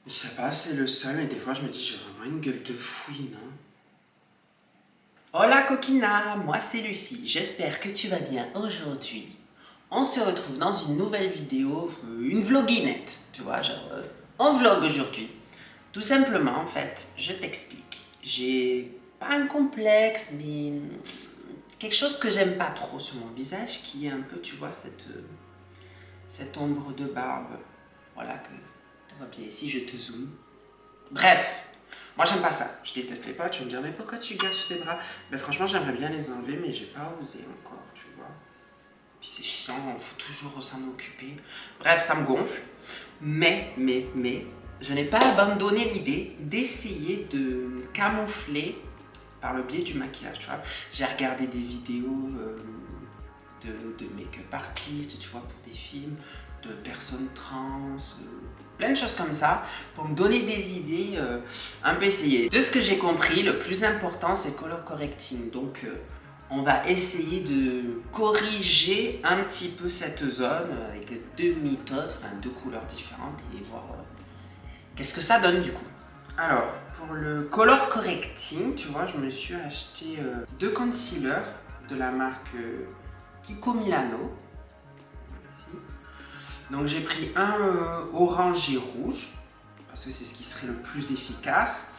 Je sais pas, c'est le seul, et des fois je me dis j'ai vraiment une gueule de fouine. Hein. Hola coquina, moi c'est Lucie, j'espère que tu vas bien aujourd'hui. On se retrouve dans une nouvelle vidéo, une vloguinette, tu vois, genre on vlog aujourd'hui. Tout simplement en fait, je t'explique. J'ai pas un complexe, mais quelque chose que j'aime pas trop sur mon visage, qui est un peu, tu vois, cette ombre de barbe. Voilà que tu vois bien ici, je te zoome. Bref, moi j'aime pas ça, je déteste les potes, tu vas me dire mais pourquoi tu gardes sur tes bras? Ben franchement j'aimerais bien les enlever mais j'ai pas osé encore, tu vois. Puis c'est chiant, il faut toujours s'en occuper. Bref, ça me gonfle. Mais, je n'ai pas abandonné l'idée d'essayer de me camoufler par le biais du maquillage, tu vois. J'ai regardé des vidéos de make-up artistes, tu vois, pour des films, de personnes trans, plein de choses comme ça, pour me donner des idées, un peu essayer. De ce que j'ai compris, le plus important, c'est color correcting. Donc, on va essayer de corriger un petit peu cette zone avec deux méthodes, enfin deux couleurs différentes, et voir qu'est-ce que ça donne du coup. Alors, pour le color correcting, tu vois, je me suis acheté deux concealers de la marque Kiko Milano. Donc j'ai pris un orange et rouge, parce que c'est ce qui serait le plus efficace,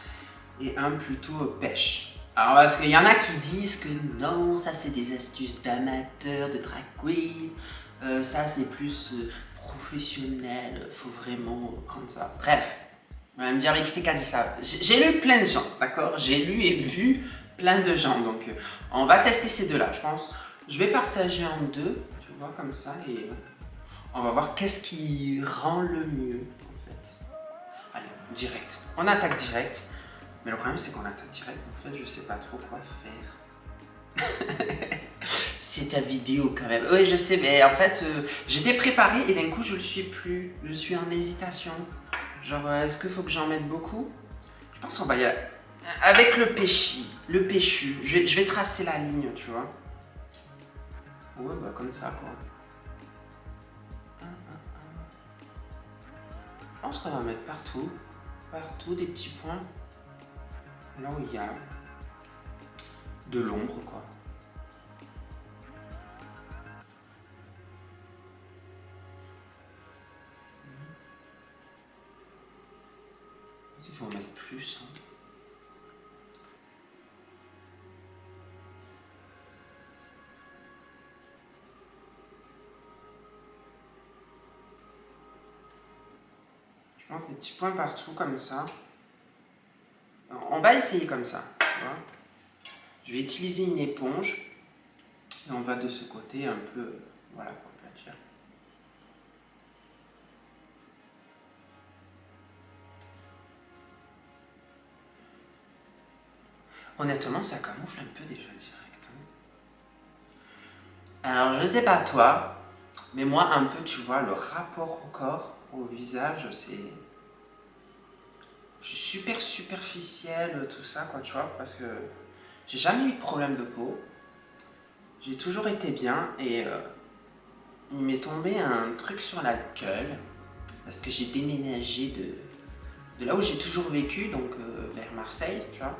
et un plutôt pêche. Alors parce qu'il y en a qui disent que non, ça c'est des astuces d'amateurs, de drag queen, ça c'est plus professionnel, faut vraiment prendre ça. Bref, on va me dire mais qui c'est qui a dit ça. J'ai lu plein de gens, d'accord. J'ai lu et vu plein de gens, donc on va tester ces deux-là, je pense. Je vais partager en deux, tu vois, comme ça, et on va voir qu'est-ce qui rend le mieux, en fait. Allez, direct. On attaque direct. Mais le problème, c'est qu'on attaque direct. En fait, je sais pas trop quoi faire. C'est ta vidéo, quand même. Oui, je sais, mais en fait, j'étais préparé et d'un coup, je le suis plus. Je suis en hésitation. Genre, est-ce qu'il faut que j'en mette beaucoup? Je pense qu'on va y aller. Avec le péchu. Je vais tracer la ligne, tu vois. Ouais, bah, comme ça, quoi. Je pense qu'on va mettre partout des petits points, là où il y a de l'ombre, quoi. Il faut en mettre plus. Hein. Je pense des petits points partout, comme ça. On va essayer comme ça, tu vois. Je vais utiliser une éponge. Et on va de ce côté un peu, voilà, pour aplatir. Honnêtement, ça camoufle un peu déjà direct. Hein. Alors, je sais pas toi, mais moi, un peu, tu vois, le rapport au corps, au visage, c'est... Je suis super superficielle, tout ça, quoi, tu vois, parce que j'ai jamais eu de problème de peau. J'ai toujours été bien et il m'est tombé un truc sur la gueule parce que j'ai déménagé de là où j'ai toujours vécu, donc vers Marseille, tu vois.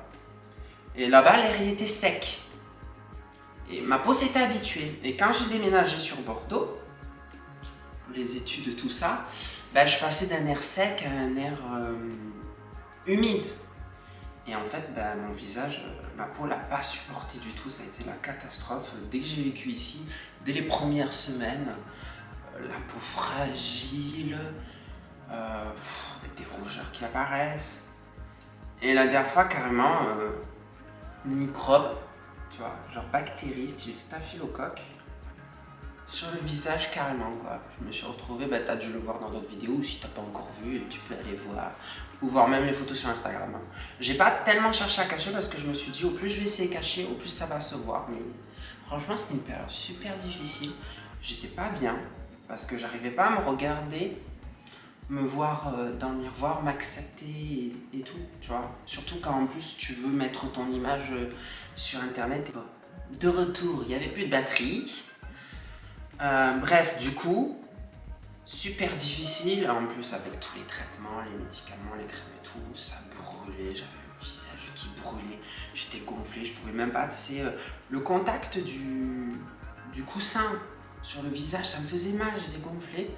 Et là-bas, l'air il était sec. Et ma peau s'était habituée. Et quand j'ai déménagé sur Bordeaux, pour les études, tout ça, ben, je passais d'un air sec à un air humide. Et en fait, ben, mon visage, ma peau l'a pas supporté du tout, ça a été la catastrophe. Dès que j'ai vécu ici, dès les premières semaines, la peau fragile, des rougeurs qui apparaissent. Et la dernière fois, carrément, microbe, tu vois, genre bactéries, style staphylocoque, sur le visage carrément, quoi. Je me suis retrouvé, bah t'as dû le voir dans d'autres vidéos, ou si t'as pas encore vu, tu peux aller voir, ou voir même les photos sur Instagram. Hein. J'ai pas tellement cherché à cacher parce que je me suis dit, au plus je vais essayer de cacher, au plus ça va se voir. Mais franchement, c'était une période super difficile. J'étais pas bien, parce que j'arrivais pas à me regarder, me voir dans le miroir, m'accepter et tout, tu vois. Surtout quand en plus tu veux mettre ton image sur internet. De retour, il n'y avait plus de batterie. Bref, du coup, super difficile. En plus, avec tous les traitements, les médicaments, les crèmes et tout, ça brûlait. J'avais le visage qui brûlait. J'étais gonflée. Je pouvais même pas, tu sais, le contact du coussin sur le visage, ça me faisait mal. J'étais gonflée.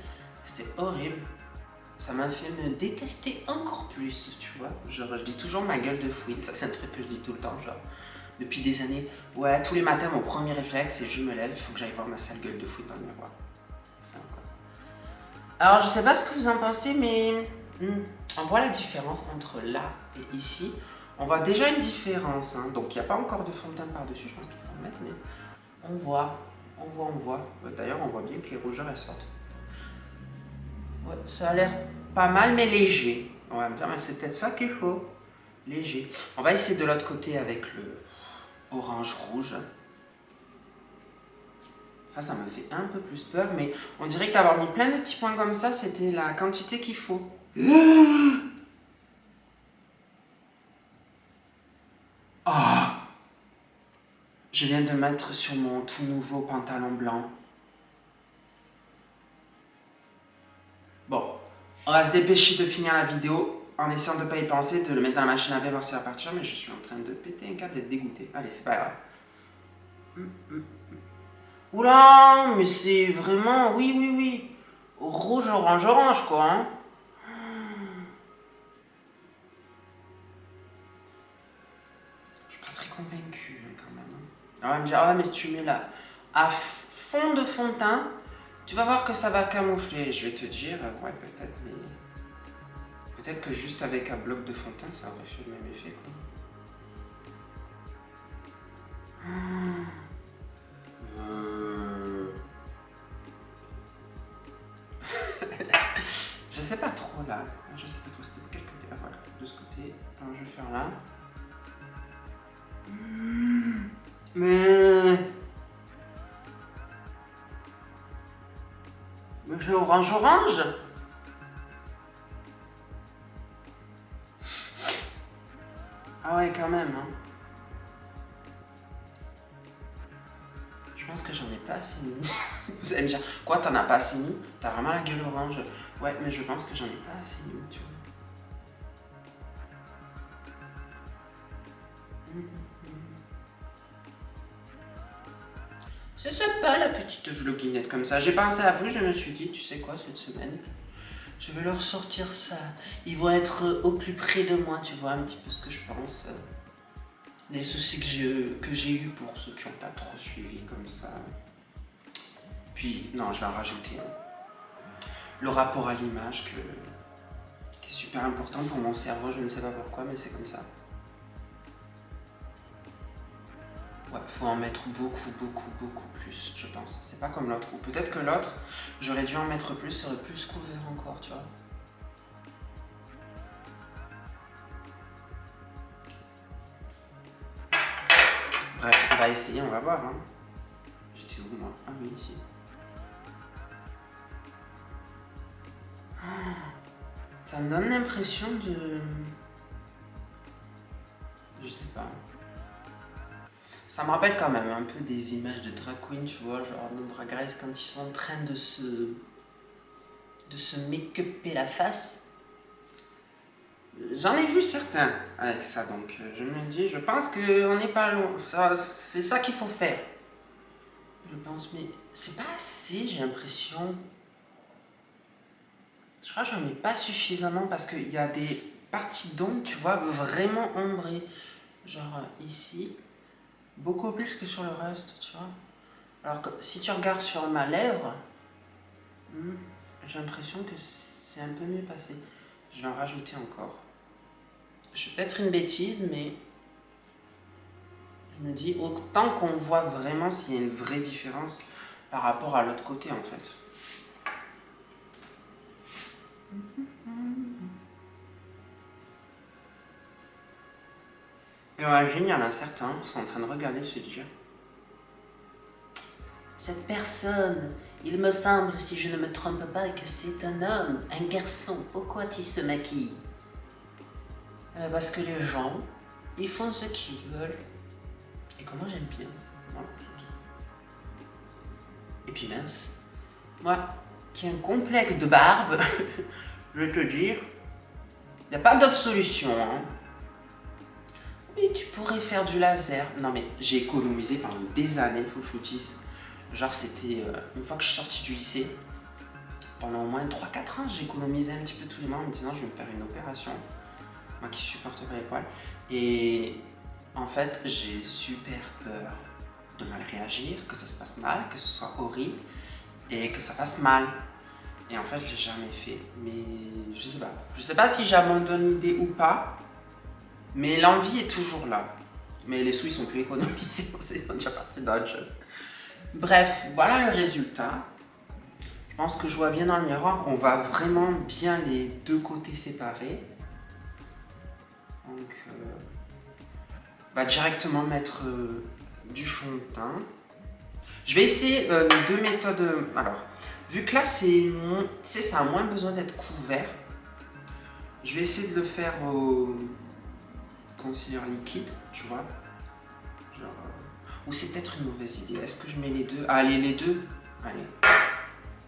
C'était horrible. Ça m'a fait me détester encore plus, tu vois. Genre, je dis toujours ma gueule de fouine. Ça, c'est un truc que je dis tout le temps, genre. Depuis des années. Ouais, tous les matins, mon premier réflexe, c'est je me lève, il faut que j'aille voir ma sale gueule de fouine dans le miroir. Ça, quoi. Alors, je sais pas ce que vous en pensez, mais on voit la différence entre là et ici. On voit déjà une différence, hein. Donc il n'y a pas encore de fond de teint par-dessus, je pense qu'il faut en mettre, mais on voit. Ouais, d'ailleurs, on voit bien que les rougeurs, elles sortent. Ouais, ça a l'air pas mal, mais léger. On va me dire, mais c'est peut-être ça qu'il faut. Léger. On va essayer de l'autre côté avec le orange-rouge. Ça me fait un peu plus peur, mais on dirait que d'avoir mis plein de petits points comme ça, c'était la quantité qu'il faut. Oh, je viens de mettre sur mon tout nouveau pantalon blanc. Bon, on va se dépêcher de finir la vidéo en essayant de ne pas y penser, de le mettre dans la machine à laver, voir si ça va partir, mais je suis en train de péter un câble, d'être dégoûté. Allez, c'est pas grave. Oula, mais c'est vraiment, oui. Rouge, orange, quoi, hein. Je suis pas très convaincue, quand même. On va me dire, ah ouais, mais si tu mets là à fond de fond de teint, tu vas voir que ça va camoufler. Je vais te dire, ouais, peut-être, mais... Peut-être que juste avec un bloc de fond de teint, ça aurait fait le même effet, quoi. Je sais pas trop là. Je sais pas trop c'était de quel côté. Ah voilà, de ce côté. Alors, je vais faire là. Mais c'est orange. Ah ouais, quand même, hein. Je pense que j'en ai pas assez mis. Vous allez me dire, quoi, t'en as pas assez mis? T'as vraiment la gueule orange. Ouais, mais je pense que j'en ai pas assez mis, tu vois. C'est sympa la petite vloguinette comme ça. J'ai pensé à vous, je me suis dit, tu sais quoi, cette semaine, je vais leur sortir ça. Ils vont être au plus près de moi, tu vois, un petit peu ce que je pense. Les soucis que j'ai eu pour ceux qui n'ont pas trop suivi comme ça. Puis, non, je vais en rajouter le rapport à l'image qui est super important pour mon cerveau. Je ne sais pas pourquoi, mais c'est comme ça. Ouais, faut en mettre beaucoup plus, je pense. C'est pas comme l'autre. Ou peut-être que l'autre, j'aurais dû en mettre plus, ça aurait plus couvert encore, tu vois. Bref, on va essayer, on va voir. Hein. J'étais où, moi? Ah oui, ici. Ça me donne l'impression de... Je sais pas. Ça me rappelle quand même un peu des images de drag queen, tu vois, genre dans Drag Race, quand ils sont en train de se make-upper la face. J'en ai vu certains avec ça, donc je me dis, je pense qu'on n'est pas loin. C'est ça qu'il faut faire. Je pense, mais c'est pas assez, j'ai l'impression. Je crois que j'en mets pas suffisamment parce qu'il y a des parties d'ombre, tu vois, vraiment ombrées. Genre ici, beaucoup plus que sur le reste, tu vois. Alors que si tu regardes sur ma lèvre, j'ai l'impression que c'est un peu mieux passé. Je vais en rajouter encore. Je vais peut-être une bêtise, mais je me dis autant qu'on voit vraiment s'il y a une vraie différence par rapport à l'autre côté en fait. Et imagine, il y en a certains qui sont en train de regarder se dire: cette personne, il me semble, si je ne me trompe pas, que c'est un homme, un garçon. Pourquoi il se maquille? Parce que les gens, ils font ce qu'ils veulent. Et que moi j'aime bien. Voilà. Et puis mince, moi qui a un complexe de barbe, je vais te dire, il n'y a pas d'autre solution. Hein. Oui, tu pourrais faire du laser. Non mais j'ai économisé pendant des années, faut que je vous dise. Genre c'était une fois que je suis sortie du lycée, pendant au moins 3-4 ans, j'ai économisé un petit peu tous les mois en me disant je vais me faire une opération. Moi qui supporte pas les poils. Et en fait, j'ai super peur de mal réagir, que ça se passe mal, que ce soit horrible et que ça passe mal. Et en fait, je l'ai jamais fait. Mais je sais pas. Je sais pas si j'abandonne l'idée ou pas. Mais l'envie est toujours là. Mais les sous, ils sont plus économisés. Ils sont déjà partis dans autre chose. Bref, voilà le résultat. Je pense que je vois bien dans le miroir. On va vraiment bien les deux côtés séparés. Donc, directement mettre du fond de teint. Je vais essayer deux méthodes. Alors, vu que là, ça a moins besoin d'être couvert, je vais essayer de le faire au concealer liquide, tu vois. Genre, ou c'est peut-être une mauvaise idée. Est-ce que je mets les deux? Allez, les deux. Allez.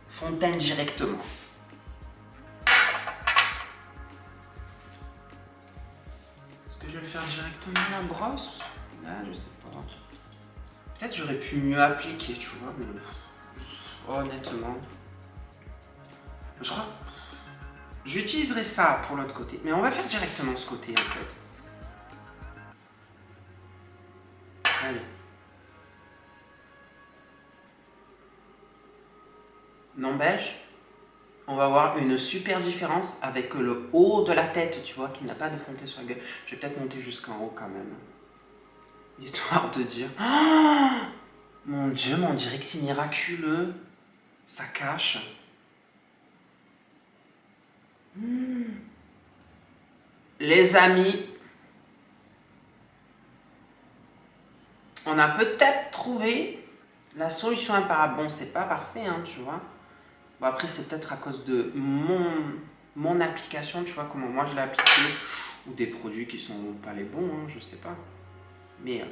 Fond de teint directement. Est-ce que je vais le faire directement à la brosse? Là, je sais pas. Peut-être j'aurais pu mieux appliquer, tu vois, mais honnêtement, je crois. J'utiliserai ça pour l'autre côté, mais on va faire directement ce côté en fait. Allez. N'empêche, on va avoir une super différence avec le haut de la tête, tu vois, qui n'a pas de fond de teint sur la gueule. Je vais peut-être monter jusqu'en haut quand même. Histoire de dire... Oh mon Dieu, mais on dirait que c'est miraculeux. Ça cache. Les amis, on a peut-être trouvé la solution imparable. Bon, c'est pas parfait, hein, tu vois. Bon, après, c'est peut-être à cause de mon application, tu vois, comment moi je l'ai appliqué. Ou des produits qui sont pas les bons, hein, je sais pas. Mais...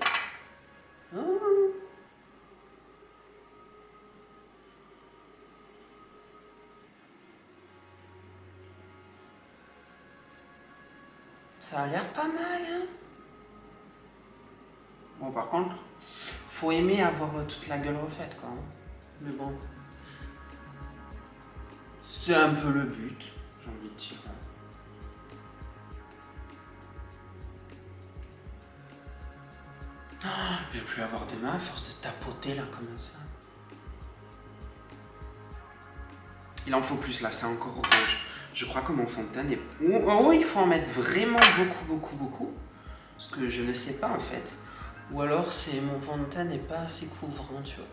ça a l'air pas mal, hein. Bon, par contre, faut aimer avoir toute la gueule refaite, quoi. Hein. Mais bon, c'est un peu le but, j'ai envie de dire. Ah, je vais plus avoir de main à force de tapoter, là, comme ça. Il en faut plus, là, c'est encore orange. Je crois que mon fond de teint est... Oh, il faut en mettre vraiment beaucoup. Parce que je ne sais pas, en fait. Ou alors, c'est mon fond de teint n'est pas assez couvrant, tu vois.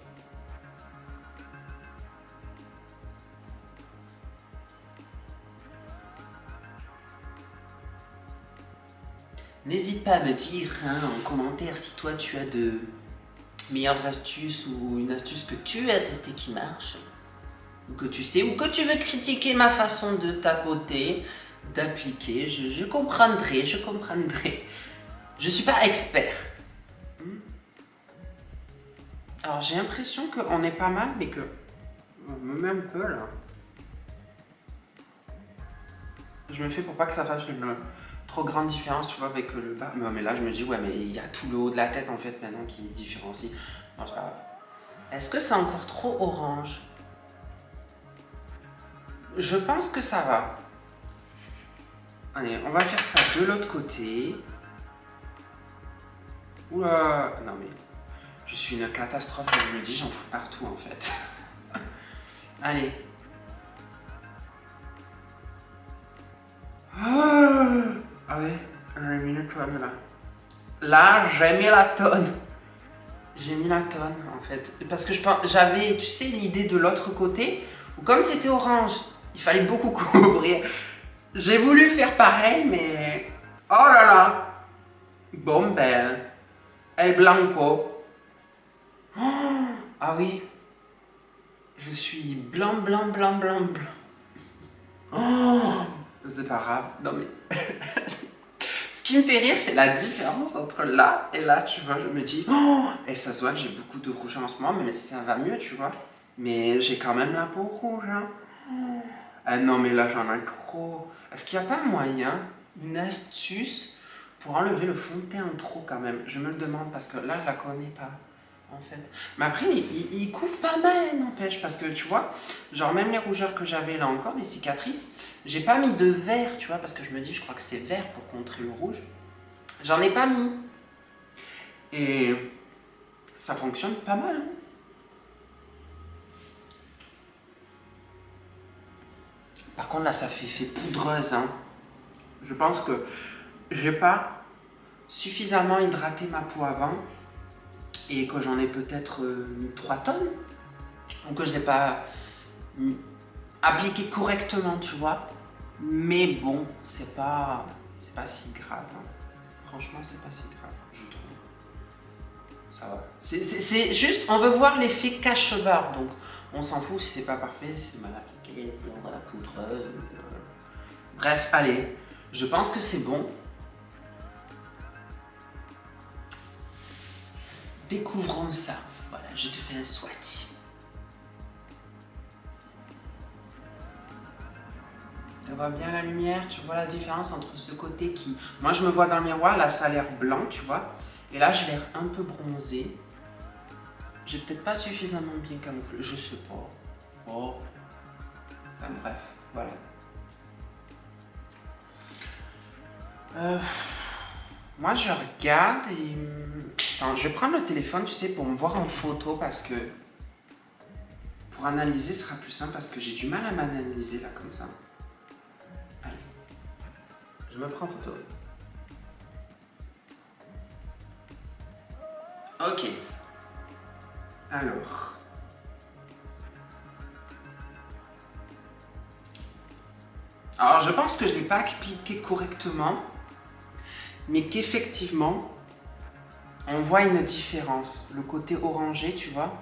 N'hésite pas à me dire hein, en commentaire si toi tu as de meilleures astuces ou une astuce que tu as testée qui marche. Ou que tu sais, ou que tu veux critiquer ma façon de tapoter, d'appliquer. Je comprendrai. Je suis pas expert. Alors j'ai l'impression qu'on est pas mal, mais que... On me met un peu là. Je me fais pour pas que ça fasse une trop grande différence, tu vois, avec le bas. Mais là je me dis, ouais, mais il y a tout le haut de la tête en fait maintenant qui différencie. Non, c'est pas grave. Est-ce que c'est encore trop orange? Je pense que ça va. Allez, on va faire ça de l'autre côté. Oula, non mais... Je suis une catastrophe, je me dis, j'en fous partout en fait. Allez. Ah ouais, j'ai mis le tonne là. Là, j'ai mis la tonne. J'ai mis la tonne en fait. Parce que j'avais, tu sais, l'idée de l'autre côté, où comme c'était orange, il fallait beaucoup couvrir. J'ai voulu faire pareil, mais... Oh là là. Bon ben... El Blanco. Oh, ah oui. Je suis blanc. Oh, c'est pas grave. Non mais... Ce qui me fait rire, c'est la différence entre là et là, tu vois. Je me dis... Oh, et ça se voit que j'ai beaucoup de rouge en ce moment, mais ça va mieux, tu vois. Mais j'ai quand même la peau rouge, hein. Ah non, mais là, j'en ai trop. Est-ce qu'il n'y a pas moyen, une astuce pour enlever le fond de teint en trop quand même? Je me le demande parce que là, je la connais pas, en fait. Mais après, il couvre pas mal, n'empêche, parce que tu vois, genre même les rougeurs que j'avais là encore, des cicatrices, j'ai pas mis de vert, tu vois, parce que je me dis, je crois que c'est vert pour contrer le rouge. J'en ai pas mis. Et ça fonctionne pas mal, hein. Par contre, là, ça fait effet poudreuse, hein. Je pense que j'ai pas suffisamment hydraté ma peau avant et que j'en ai peut-être 3 tonnes ou que je l'ai pas appliqué correctement, tu vois. Mais bon, c'est pas si grave, hein. Franchement, c'est pas si grave, je trouve. Ça va. C'est juste, on veut voir l'effet cache-barre, donc on s'en fout si c'est pas parfait, si c'est mal appliqué, si on va la poudreuse. Bref, allez, je pense que c'est bon. Découvrons ça. Voilà, je te fais un swatch. Tu vois bien la lumière, tu vois la différence entre ce côté qui... Moi, je me vois dans le miroir, là, ça a l'air blanc, tu vois. Et là, j'ai l'air un peu bronzé. J'ai peut-être pas suffisamment bien camouflé, je sais pas. Oh. Enfin, bref, voilà. Moi, je regarde et... Attends, je vais prendre le téléphone, tu sais, pour me voir en photo parce que... Pour analyser, ce sera plus simple parce que j'ai du mal à m'analyser là, comme ça. Allez. Je me prends en photo. Ok. Alors... Alors, je pense que je ne l'ai pas appliqué correctement, mais qu'effectivement, on voit une différence. Le côté orangé, tu vois,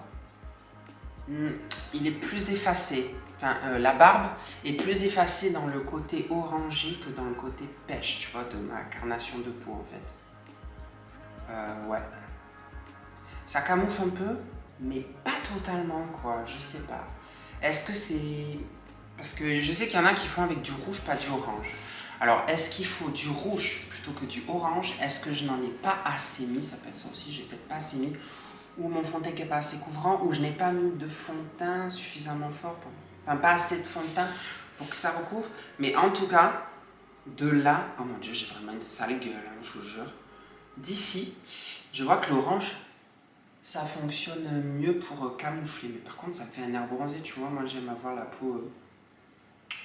il est plus effacé. Enfin, la barbe est plus effacée dans le côté orangé que dans le côté pêche, tu vois, de ma carnation de peau, en fait. Ouais. Ça camoufle un peu, mais pas totalement, quoi. Je sais pas. Est-ce que c'est... Parce que je sais qu'il y en a qui font avec du rouge, pas du orange. Alors, est-ce qu'il faut du rouge plutôt que du orange? Est-ce que je n'en ai pas assez mis? Ça peut être ça aussi, j'ai peut-être pas assez mis. Ou mon fond de teint qui n'est pas assez couvrant, ou je n'ai pas mis de fond de teint suffisamment fort, enfin pas assez de fond de teint pour que ça recouvre. Mais en tout cas, de là, oh mon dieu, j'ai vraiment une sale gueule, hein, je vous jure. D'ici, je vois que l'orange, ça fonctionne mieux pour camoufler. Mais par contre, ça me fait un air bronzé, tu vois. Moi, j'aime avoir la peau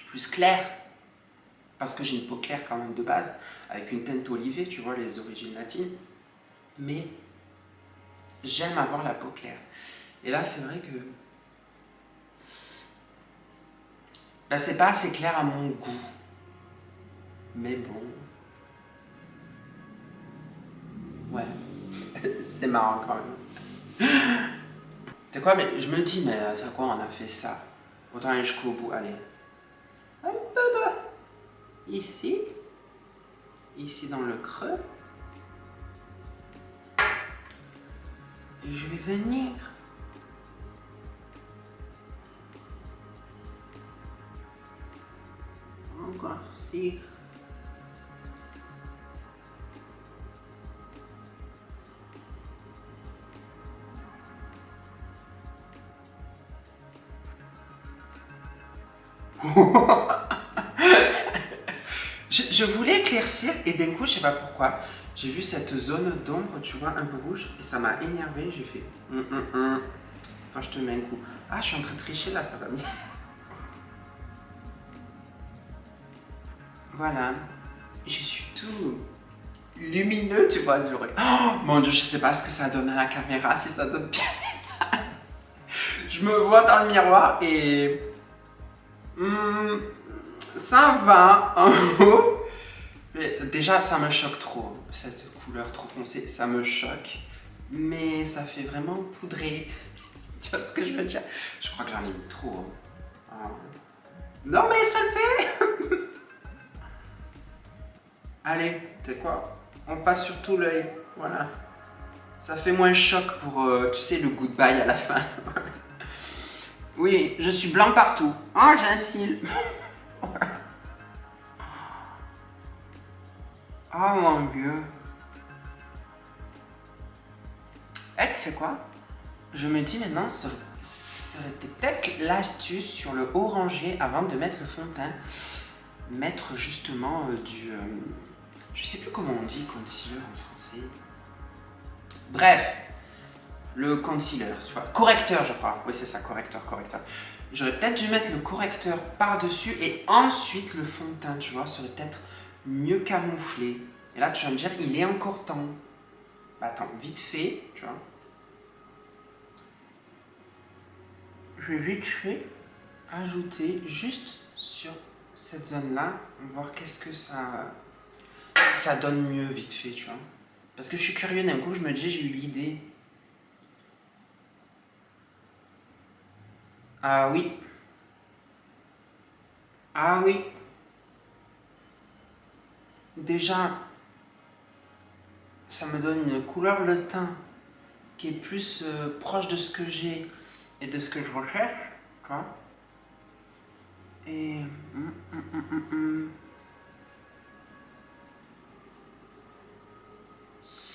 plus claire. Parce que j'ai une peau claire quand même de base, avec une teinte olivée, tu vois, les origines latines. Mais j'aime avoir la peau claire. Et là, c'est vrai que... Ben, c'est pas assez clair à mon goût. Mais bon... Ouais. C'est marrant quand même. C'est quoi, mais je me dis, mais c'est à quoi on a fait ça? Autant aller jusqu'au bout, allez. Un peu bas. Ici. Ici dans le creux. Et je vais venir. Encore ici. Je voulais éclaircir et d'un coup, je sais pas pourquoi, j'ai vu cette zone d'ombre, tu vois, un peu rouge, et ça m'a énervé, j'ai fait Enfin, je te mets un coup. Ah, je suis en train de tricher là, ça va bien. Voilà. Je suis tout lumineux, tu vois, du regard. Oh mon dieu, je sais pas ce que ça donne à la caméra, si ça donne bien. Je me vois dans le miroir et... ça va en haut. Mais déjà, ça me choque trop. Cette couleur trop foncée, ça me choque. Mais ça fait vraiment poudré. Tu vois ce que je veux dire? Je crois que j'en ai mis trop. Hein. Non mais ça le fait. Allez, tu sais quoi? On passe sur tout l'œil. Voilà. Ça fait moins choc pour, tu sais, le goodbye à la fin. Oui, je suis blanc partout. Ah, j'ai un cil. Oh mon Dieu. Eh, tu sais quoi? Je me dis maintenant, ça aurait été peut-être l'astuce sur le orangé avant de mettre le fond de teint. Mettre justement je sais plus comment on dit concealer en français. Bref, le concealer, tu vois. Correcteur, je crois. Oui, c'est ça, correcteur. J'aurais peut-être dû mettre le correcteur par-dessus et ensuite le fond de teint, tu vois. Ça aurait peut-être mieux camouflé. Et là, tu vas me dire, il est encore temps. Bah, attends, vite fait, tu vois. Je vais vite fait ajouter juste sur cette zone-là, voir qu'est-ce que ça donne mieux vite fait, tu vois. Parce que je suis curieux, d'un coup, je me dis, j'ai eu l'idée. Ah oui. Ah oui. Déjà, ça me donne une couleur de teint qui est plus proche de ce que j'ai et de ce que je recherche, tu vois. Et...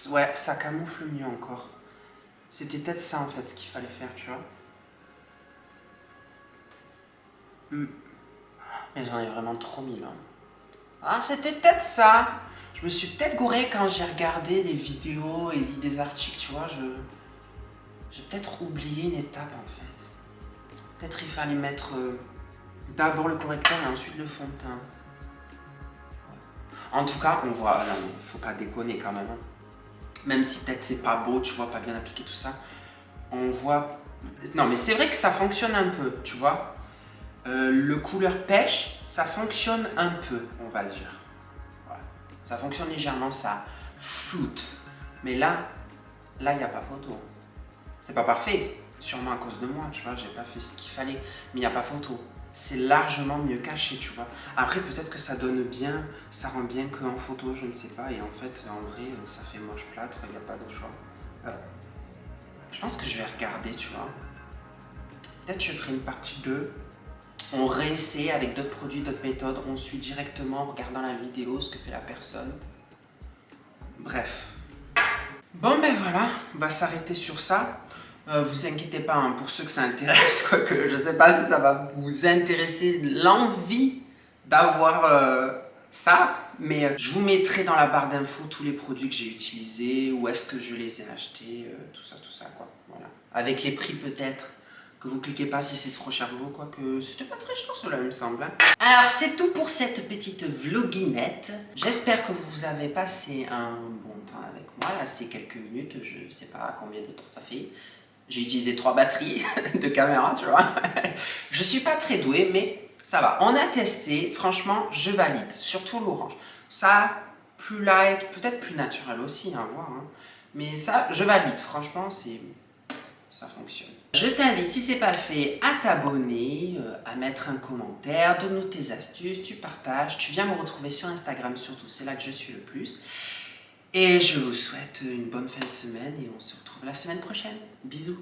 Ouais, ça camoufle mieux encore. C'était peut-être ça en fait ce qu'il fallait faire, tu vois. Mais j'en ai vraiment trop mis là. Ah, c'était peut-être ça. Je me suis peut-être gouré quand j'ai regardé les vidéos et lu des articles, tu vois. J'ai peut-être oublié une étape en fait. Peut-être il fallait mettre d'abord le correcteur et ensuite le fond de teint. En tout cas, on voit, là, faut pas déconner quand même. Même si peut-être c'est pas beau, tu vois, pas bien appliqué tout ça. On voit... Non, mais c'est vrai que ça fonctionne un peu, tu vois. Le couleur pêche, ça fonctionne un peu, on va dire. Voilà. Ça fonctionne légèrement, ça floute. Mais là, il n'y a pas photo. C'est pas parfait, sûrement à cause de moi, tu vois, j'ai pas fait ce qu'il fallait. Mais il n'y a pas photo. C'est largement mieux caché, tu vois. Après, peut-être que ça donne bien, ça rend bien qu'en photo, je ne sais pas. Et en fait, en vrai, ça fait moche plâtre, il n'y a pas de choix. Je pense que je vais regarder, tu vois. Peut-être je ferai une partie 2. On réessaie avec d'autres produits, d'autres méthodes. On suit directement en regardant la vidéo ce que fait la personne. Bref. Bon ben voilà, on va s'arrêter sur ça. Vous inquiétez pas, hein, pour ceux que ça intéresse, quoique je sais pas si ça va vous intéresser, l'envie d'avoir ça, mais je vous mettrai dans la barre d'infos tous les produits que j'ai utilisés, où est-ce que je les ai achetés, tout ça quoi. Voilà. Avec les prix peut-être, que vous cliquez pas si c'est trop cher pour vous, quoique c'était pas très cher cela il me semble. Hein. Alors c'est tout pour cette petite vloginette. J'espère que vous avez passé un bon temps avec moi, là c'est quelques minutes, je sais pas combien de temps ça fait. J'ai utilisé 3 batteries de caméra, tu vois. Je suis pas très doué, mais ça va. On a testé, franchement, je valide. Surtout l'orange. Ça, plus light, peut-être plus naturel aussi, à voir. Hein. Mais ça, je valide. Franchement, ça fonctionne. Je t'invite, si c'est pas fait, à t'abonner, à mettre un commentaire, donne-nous tes astuces, tu partages. Tu viens me retrouver sur Instagram surtout, c'est là que je suis le plus. Et je vous souhaite une bonne fin de semaine et on se retrouve la semaine prochaine. Bisous.